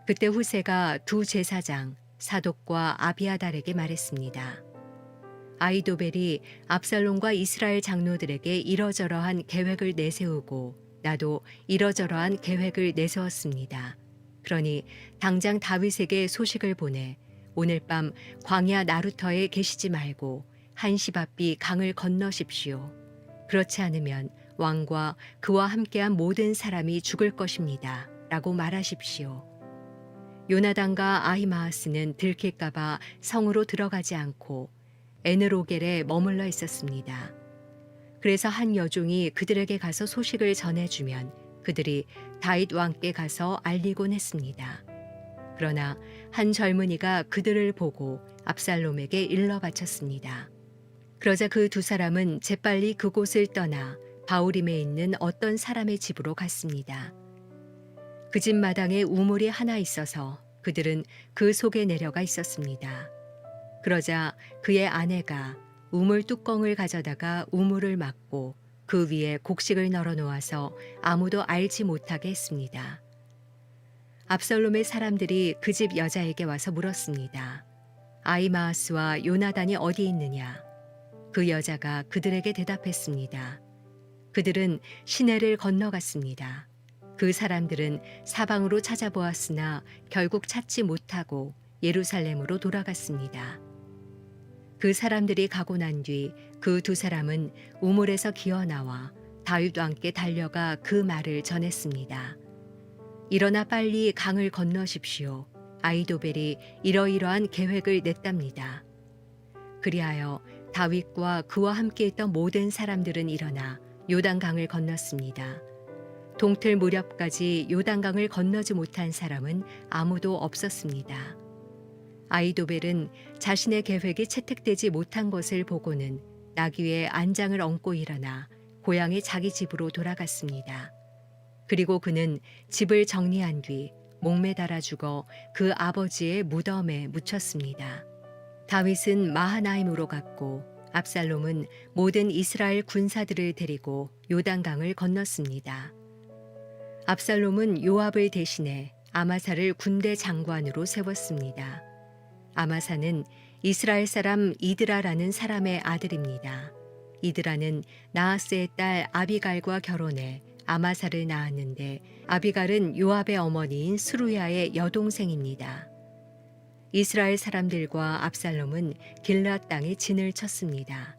그때 후세가 두 제사장 사독과 아비아달에게 말했습니다. 아히도벨이 압살롬과 이스라엘 장로들에게 이러저러한 계획을 내세우고 나도 이러저러한 계획을 내세웠습니다. 그러니 당장 다윗에게 소식을 보내 오늘 밤 광야 나루터에 계시지 말고 한시 바삐 강을 건너십시오. 그렇지 않으면 왕과 그와 함께한 모든 사람이 죽을 것입니다. 라고 말하십시오. 요나단과 아히마아스는 들킬까봐 성으로 들어가지 않고 에느로겔에 머물러 있었습니다. 그래서 한 여종이 그들에게 가서 소식을 전해주면 그들이 다윗 왕께 가서 알리곤 했습니다. 그러나 한 젊은이가 그들을 보고 압살롬에게 일러 바쳤습니다. 그러자 그 두 사람은 재빨리 그곳을 떠나 바후림에 있는 어떤 사람의 집으로 갔습니다. 그 집 마당에 우물이 하나 있어서 그들은 그 속에 내려가 있었습니다. 그러자 그의 아내가 우물 뚜껑을 가져다가 우물을 막고 그 위에 곡식을 널어 놓아서 아무도 알지 못하게 했습니다. 압살롬의 사람들이 그 집 여자에게 와서 물었습니다. 아히마아스와 요나단이 어디 있느냐? 그 여자가 그들에게 대답했습니다. 그들은 시내를 건너갔습니다. 그 사람들은 사방으로 찾아보았으나 결국 찾지 못하고 예루살렘으로 돌아갔습니다. 그 사람들이 가고 난 뒤 그 두 사람은 우물에서 기어나와 다윗 왕께 달려가 그 말을 전했습니다. 일어나 빨리 강을 건너십시오. 아히도벨이 이러이러한 계획을 냈답니다. 그리하여 다윗과 그와 함께 있던 모든 사람들은 일어나 요단강을 건넜습니다. 동틀 무렵까지 요단강을 건너지 못한 사람은 아무도 없었습니다. 아히도벨은 자신의 계획이 채택되지 못한 것을 보고는 나귀의 안장을 얹고 일어나 고향의 자기 집으로 돌아갔습니다. 그리고 그는 집을 정리한 뒤 목매달아 죽어 그 아버지의 무덤에 묻혔습니다. 다윗은 마하나임으로 갔고 압살롬은 모든 이스라엘 군사들을 데리고 요단강을 건넜습니다. 압살롬은 요압을 대신해 아마사를 군대 장관으로 세웠습니다. 아마사는 이스라엘 사람 이드라라는 사람의 아들입니다. 이드라는 나하스의 딸 아비갈과 결혼해 아마사를 낳았는데 아비갈은 요압의 어머니인 스루야의 여동생입니다. 이스라엘 사람들과 압살롬은 길앗 땅에 진을 쳤습니다.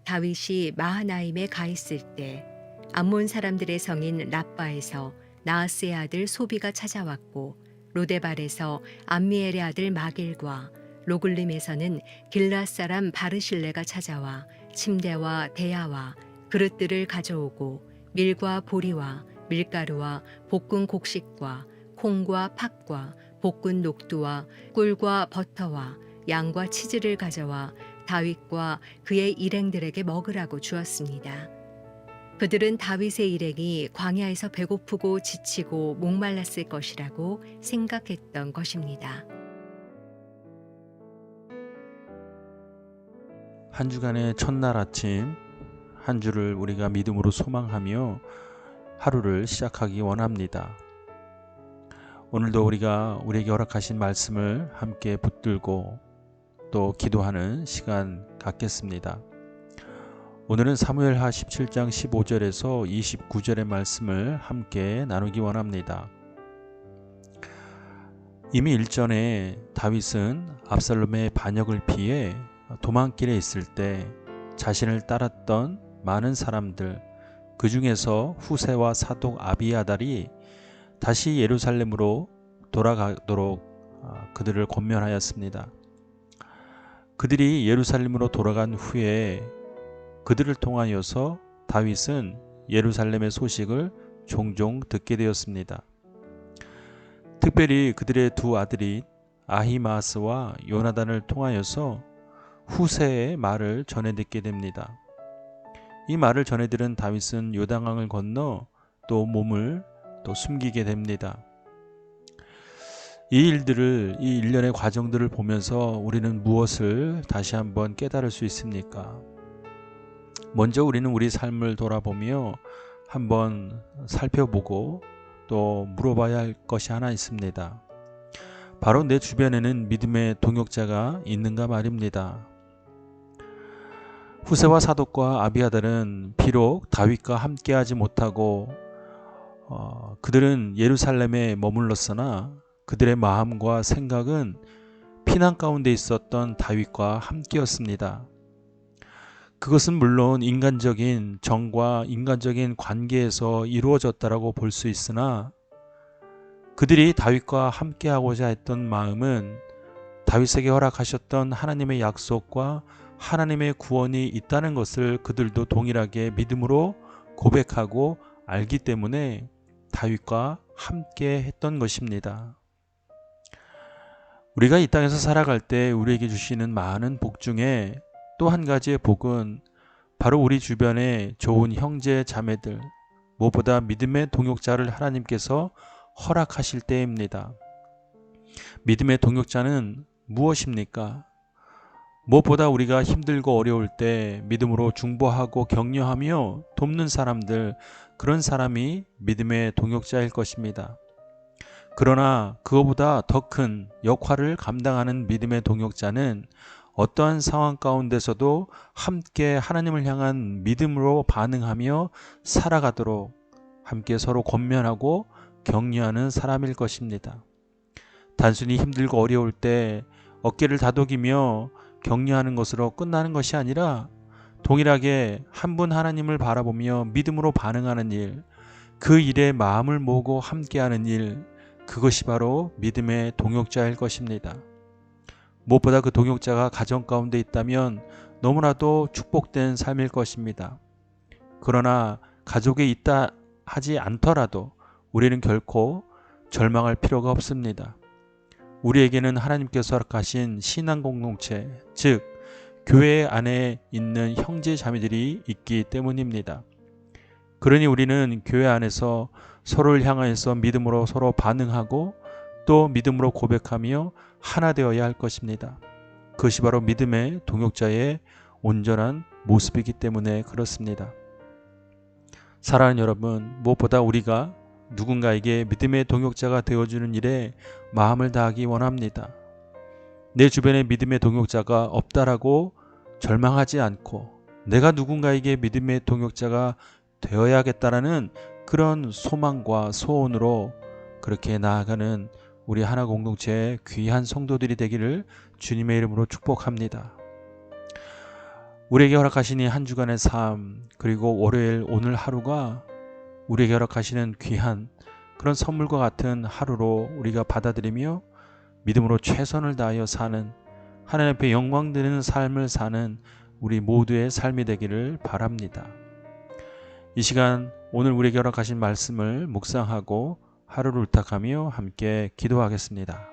다윗이 마하나임에 가 있을 때 암몬 사람들의 성인 랍바에서 나하스의 아들 소비가 찾아왔고 로데발에서 암미엘의 아들 마길과 로글림에서는 길앗 사람 바르실레가 찾아와 침대와 대야와 그릇들을 가져오고 밀과 보리와 밀가루와 볶은 곡식과 콩과 팥과 볶은 녹두와 꿀과 버터와 양과 치즈를 가져와 다윗과 그의 일행들에게 먹으라고 주었습니다. 그들은 다윗의 일행이 광야에서 배고프고 지치고 목말랐을 것이라고 생각했던 것입니다. 한 주간의 첫날 아침, 한 주를 우리가 믿음으로 소망하며 하루를 시작하기 원합니다. 오늘도 우리에게 허락하신 말씀을 함께 붙들고 또 기도하는 시간 갖겠습니다. 오늘은 사무엘하 17장 15절에서 29절의 말씀을 함께 나누기 원합니다. 이미 일전에 다윗은 압살롬의 반역을 피해 도망길에 있을 때 자신을 따랐던 많은 사람들, 그 중에서 후세와 사독 아비아달이 다시 예루살렘으로 돌아가도록 그들을 권면하였습니다. 그들이 예루살렘으로 돌아간 후에 그들을 통하여서 다윗은 예루살렘의 소식을 종종 듣게 되었습니다. 특별히 그들의 두 아들인 아히마스와 요나단을 통하여서 후세의 말을 전해 듣게 됩니다. 이 말을 전해 들은 다윗은 요단강을 건너 또 몸을 또 숨기게 됩니다. 이 일련의 과정들을 보면서 우리는 무엇을 다시 한번 깨달을 수 있습니까? 먼저 우리는 우리 삶을 돌아보며 한번 살펴보고 또 물어봐야 할 것이 하나 있습니다. 바로 내 주변에는 믿음의 동역자가 있는가 말입니다. 후세와 사독과 아비아달은 비록 다윗과 함께하지 못하고 그들은 예루살렘에 머물렀으나 그들의 마음과 생각은 피난 가운데 있었던 다윗과 함께였습니다. 그것은 물론 인간적인 정과 인간적인 관계에서 이루어졌다라고 볼 수 있으나 그들이 다윗과 함께하고자 했던 마음은 다윗에게 허락하셨던 하나님의 약속과 하나님의 구원이 있다는 것을 그들도 동일하게 믿음으로 고백하고 알기 때문에 다윗과 함께 했던 것입니다. 우리가 이 땅에서 살아갈 때 우리에게 주시는 많은 복 중에 또 한 가지의 복은 바로 우리 주변에 좋은 형제 자매들, 무엇보다 믿음의 동역자를 하나님께서 허락하실 때입니다. 믿음의 동역자는 무엇입니까? 무엇보다 우리가 힘들고 어려울 때 믿음으로 중보하고 격려하며 돕는 사람들, 그런 사람이 믿음의 동역자일 것입니다. 그러나 그것보다 더 큰 역할을 감당하는 믿음의 동역자는 어떠한 상황 가운데서도 함께 하나님을 향한 믿음으로 반응하며 살아가도록 함께 서로 권면하고 격려하는 사람일 것입니다. 단순히 힘들고 어려울 때 어깨를 다독이며 격려하는 것으로 끝나는 것이 아니라 동일하게 한 분 하나님을 바라보며 믿음으로 반응하는 일, 그 일에 마음을 모으고 함께하는 일, 그것이 바로 믿음의 동역자일 것입니다. 무엇보다 그 동역자가 가정 가운데 있다면 너무나도 축복된 삶일 것입니다. 그러나 가족에 있다 하지 않더라도 우리는 결코 절망할 필요가 없습니다. 우리에게는 하나님께서 허락하신 신앙 공동체, 즉 교회 안에 있는 형제 자매들이 있기 때문입니다. 그러니 우리는 교회 안에서 서로를 향하여서 믿음으로 서로 반응하고 또 믿음으로 고백하며 하나 되어야 할 것입니다. 그것이 바로 믿음의 동역자의 온전한 모습이기 때문에 그렇습니다. 사랑하는 여러분, 무엇보다 우리가 누군가에게 믿음의 동역자가 되어주는 일에 마음을 다하기 원합니다. 내 주변에 믿음의 동역자가 없다라고 절망하지 않고 내가 누군가에게 믿음의 동역자가 되어야겠다라는 그런 소망과 소원으로 그렇게 나아가는 우리 하나 공동체의 귀한 성도들이 되기를 주님의 이름으로 축복합니다. 우리에게 허락하신 이 한 주간의 삶, 그리고 월요일 오늘 하루가 우리에게 허락하시는 귀한 그런 선물과 같은 하루로 우리가 받아들이며 믿음으로 최선을 다하여 사는, 하나님 앞에 영광 드리는 삶을 사는 우리 모두의 삶이 되기를 바랍니다. 이 시간 오늘 우리에게 허락하신 말씀을 묵상하고 하루를 의탁하며 함께 기도하겠습니다.